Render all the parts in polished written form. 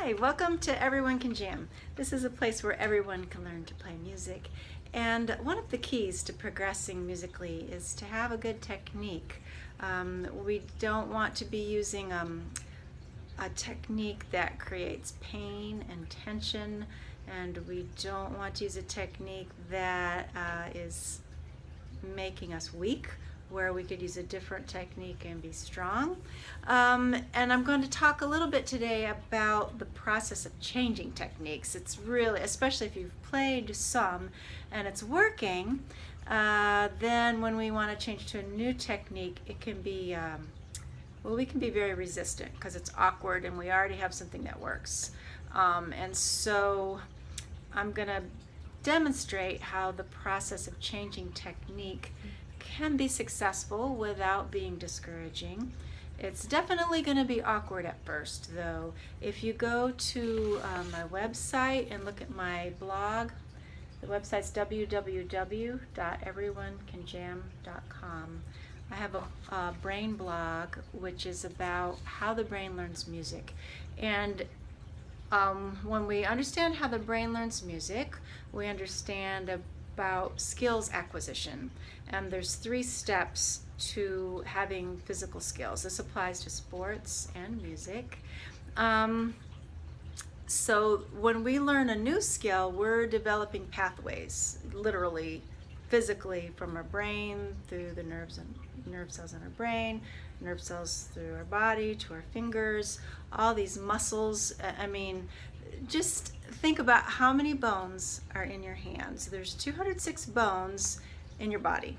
Hi, welcome to Everyone Can Jam. This is a place where everyone can learn to play music. And one of the keys to progressing musically is to have a good technique. We don't want to be using a technique that creates pain and tension, and we don't want to use a technique that is making us weak, where we could use a different technique and be strong. And I'm going to talk a little bit today about the process of changing techniques. It's really, especially if you've played some and it's working, then when we want to change to a new technique, it can be, we can be very resistant because it's awkward and we already have something that works. And so I'm going to demonstrate how the process of changing technique can be successful without being discouraging. It's definitely going to be awkward at first, though. If you go to my website and look at my blog, the website's www.everyonecanjam.com. I have a brain blog which is about how the brain learns music. And when we understand how the brain learns music, we understand about skills acquisition. And there's 3 steps to having physical skills. This applies to sports and music. So when we learn a new skill, we're developing pathways, literally, physically, from our brain through the nerve cells in our brain, nerve cells through our body to our fingers, all these muscles. I mean, just think about how many bones are in your hands. There's 206 bones in your body.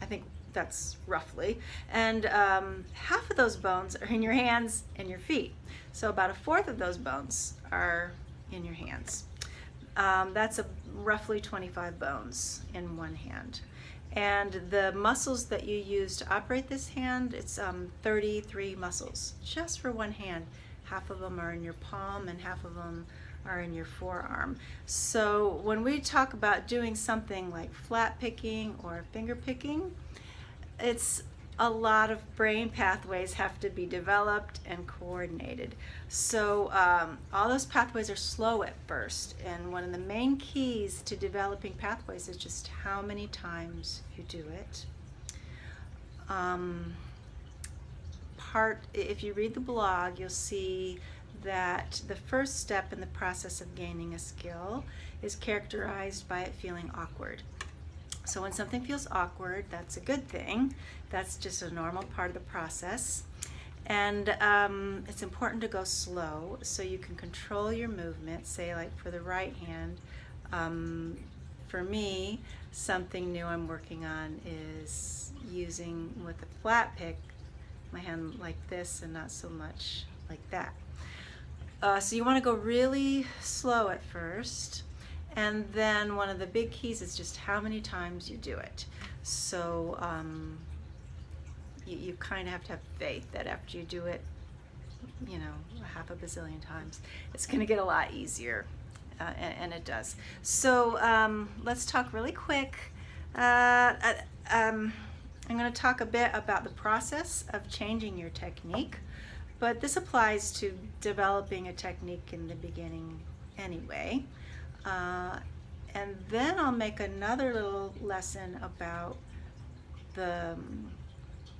I think that's roughly. And half of those bones are in your hands and your feet. So about 1/4 of those bones are in your hands. That's roughly 25 bones in one hand. And the muscles that you use to operate this hand, it's 33 muscles just for one hand. Half of them are in your palm and half of them are in your forearm. So when we talk about doing something like flat picking or finger picking, it's a lot of brain pathways have to be developed and coordinated. So all those pathways are slow at first, and one of the main keys to developing pathways is just how many times you do it. If you read the blog, you'll see that the first step in the process of gaining a skill is characterized by it feeling awkward. So when something feels awkward, that's a good thing. That's just a normal part of the process. And it's important to go slow so you can control your movement. Say, like for the right hand, for me, something new I'm working on is using with a flat pick my hand like this and not so much like that. So you want to go really slow at first, and then one of the big keys is just how many times you do it. So you kind of have to have faith that after you do it, half a bazillion times, it's going to get a lot easier, and it does. So let's talk really quick. I'm going to talk a bit about the process of changing your technique, but this applies to developing a technique in the beginning anyway. And then I'll make another little lesson about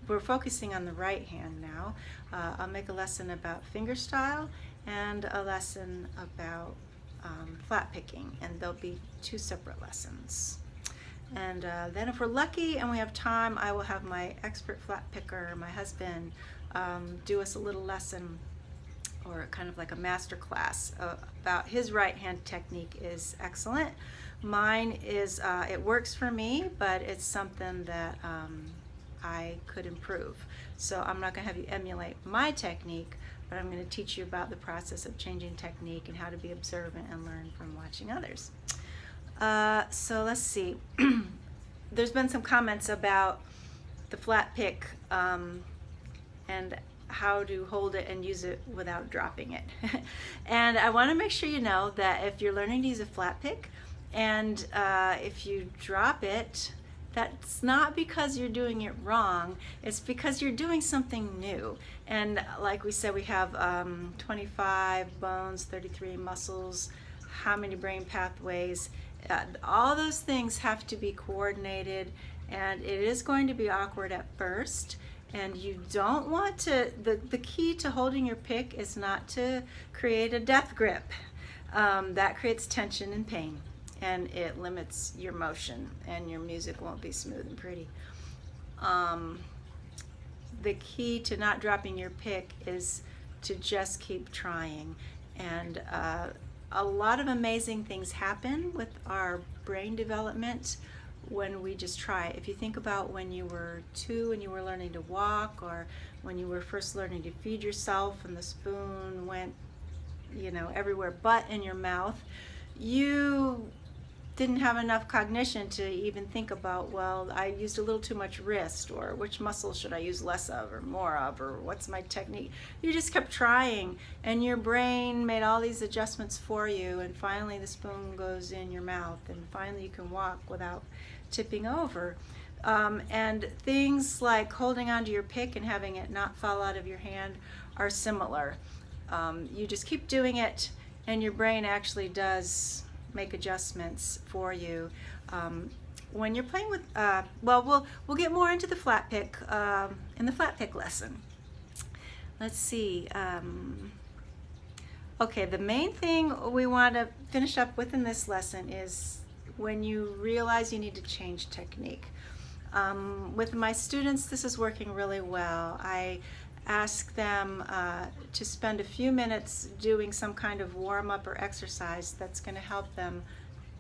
we're focusing on the right hand now. I'll make a lesson about fingerstyle and a lesson about flat picking, and there'll be 2 separate lessons. And then if we're lucky and we have time, I will have my expert flat picker, my husband, do us a little lesson or kind of like a master class about his right hand technique. Is excellent. Mine is, it works for me, but it's something that I could improve. So I'm not going to have you emulate my technique, but I'm going to teach you about the process of changing technique and how to be observant and learn from watching others. So let's see. There's been some comments about the flat pick and how to hold it and use it without dropping it. And I want to make sure you know that if you're learning to use a flat pick and if you drop it, that's not because you're doing it wrong. It's because you're doing something new. And like we said, we have 25 bones, 33 muscles, how many brain pathways. All those things have to be coordinated, and it is going to be awkward at first. And you don't want to, the key to holding your pick is not to create a death grip. That creates tension and pain, and it limits your motion, and your music won't be smooth and pretty. The key to not dropping your pick is to just keep trying. And a lot of amazing things happen with our brain development when we just try. If you think about when you were 2 and you were learning to walk, or when you were first learning to feed yourself and the spoon went, everywhere but in your mouth, you didn't have enough cognition to even think about, well, I used a little too much wrist, or which muscle should I use less of or more of, or what's my technique. You just kept trying, and your brain made all these adjustments for you, and finally the spoon goes in your mouth, and finally you can walk without tipping over. And things like holding onto your pick and having it not fall out of your hand are similar. You just keep doing it, and your brain actually does make adjustments for you. When you're playing with, we'll get more into the flat pick in the flat pick lesson. Let's see. Okay, the main thing we want to finish up with in this lesson is when you realize you need to change technique. With my students, this is working really well. I ask them to spend a few minutes doing some kind of warm-up or exercise that's going to help them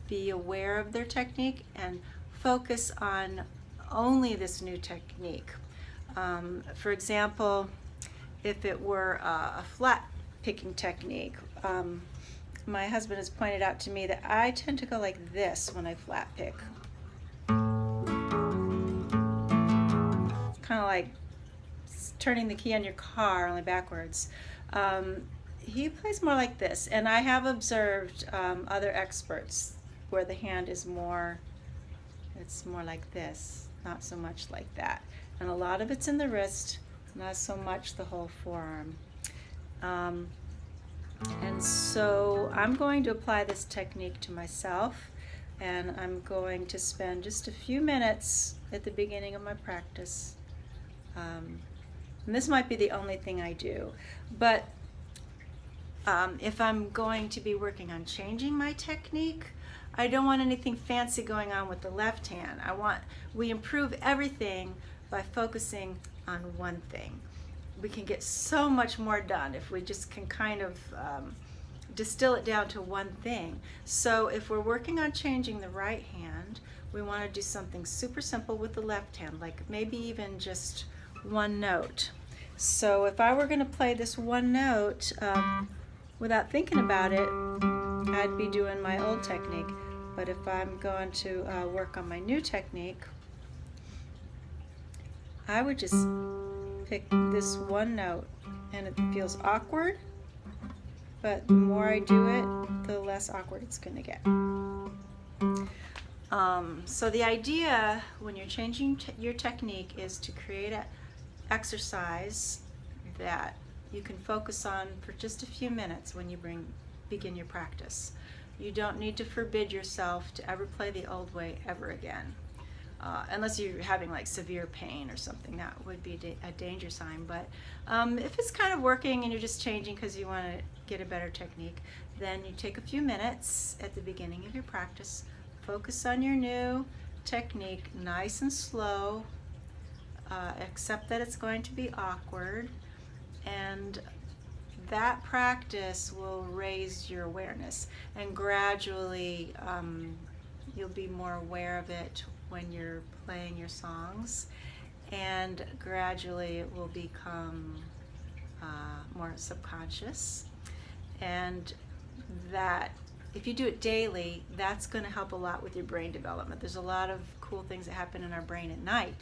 be aware of their technique and focus on only this new technique. For example, if it were a flat picking technique, my husband has pointed out to me that I tend to go like this when I flat pick. It's kind of like turning the key on your car, only backwards. He plays more like this, and I have observed other experts where the hand is more, it's more like this, not so much like that. And a lot of it's in the wrist, not so much the whole forearm. And so I'm going to apply this technique to myself, and I'm going to spend just a few minutes at the beginning of my practice. And this might be the only thing I do, but if I'm going to be working on changing my technique, I don't want anything fancy going on with the left hand. We improve everything by focusing on one thing. We can get so much more done if we just can kind of distill it down to one thing. So if we're working on changing the right hand, we want to do something super simple with the left hand, like maybe even just one note. So if I were going to play this one note without thinking about it, I'd be doing my old technique. But if I'm going to work on my new technique, I would just pick this one note, and it feels awkward, but the more I do it, the less awkward it's going to get. So the idea when you're changing your technique is to create an exercise that you can focus on for just a few minutes when you begin your practice. You don't need to forbid yourself to ever play the old way ever again. Unless you're having like severe pain or something, that would be a danger sign. But if it's kind of working and you're just changing because you want to get a better technique, then you take a few minutes at the beginning of your practice, focus on your new technique, nice and slow, accept that it's going to be awkward, and that practice will raise your awareness, and gradually you'll be more aware of it when you're playing your songs, and gradually it will become more subconscious. And that if you do it daily, that's going to help a lot with your brain development. There's a lot of cool things that happen in our brain at night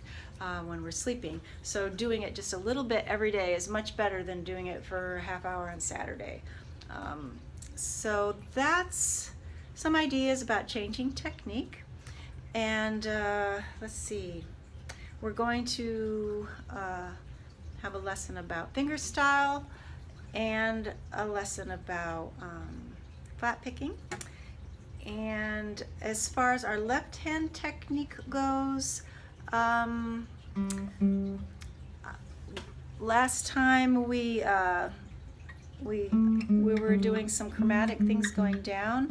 when we're sleeping. So doing it just a little bit every day is much better than doing it for a half hour on Saturday. So that's some ideas about changing technique. And let's see, we're going to have a lesson about fingerstyle and a lesson about flat picking. And as far as our left hand technique goes, last time we were doing some chromatic things going down,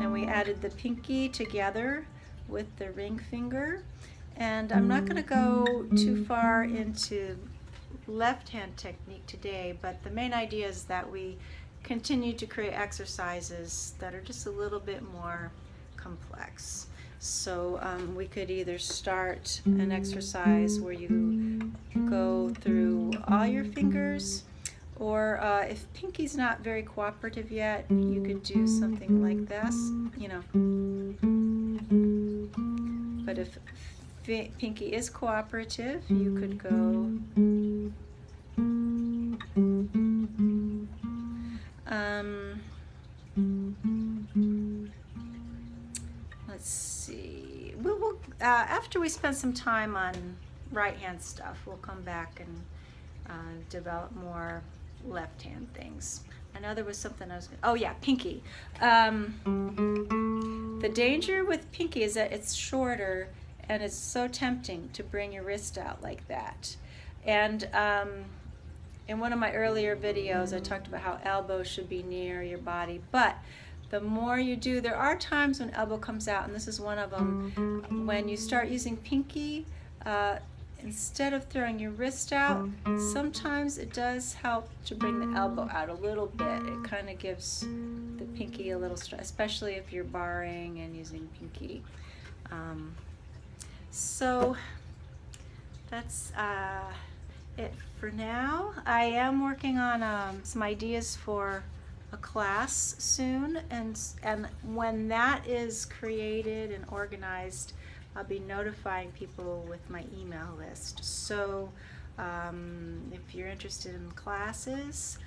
and we added the pinky together with the ring finger. And I'm not going to go too far into left hand technique today, but the main idea is that we continue to create exercises that are just a little bit more complex. So we could either start an exercise where you go through all your fingers, or if pinky's not very cooperative yet, you could do something like this, you know. But if pinky is cooperative, you could go let's see. After we spend some time on right hand stuff, we'll come back and develop more left hand things. I know there was something I was gonna, oh yeah, pinky. The danger with pinky is that it's shorter, and it's so tempting to bring your wrist out like that. And in one of my earlier videos, I talked about how elbow should be near your body, but the more you do, there are times when elbow comes out, and this is one of them. When you start using pinky, instead of throwing your wrist out, sometimes it does help to bring the elbow out a little bit. It kind of gives the pinky a little stress, especially if you're barring and using pinky. So that's it for now. I am working on some ideas for a class soon, and when that is created and organized, I'll be notifying people with my email list. So if you're interested in classes,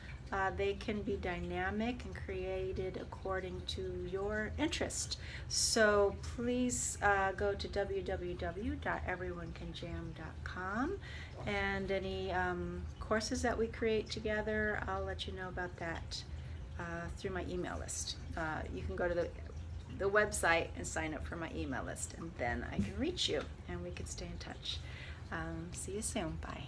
they can be dynamic and created according to your interest. So please go to www.everyonecanjam.com, and any courses that we create together, I'll let you know about that through my email list. You can go to the website and sign up for my email list, and then I can reach you and we can stay in touch. See you soon. Bye.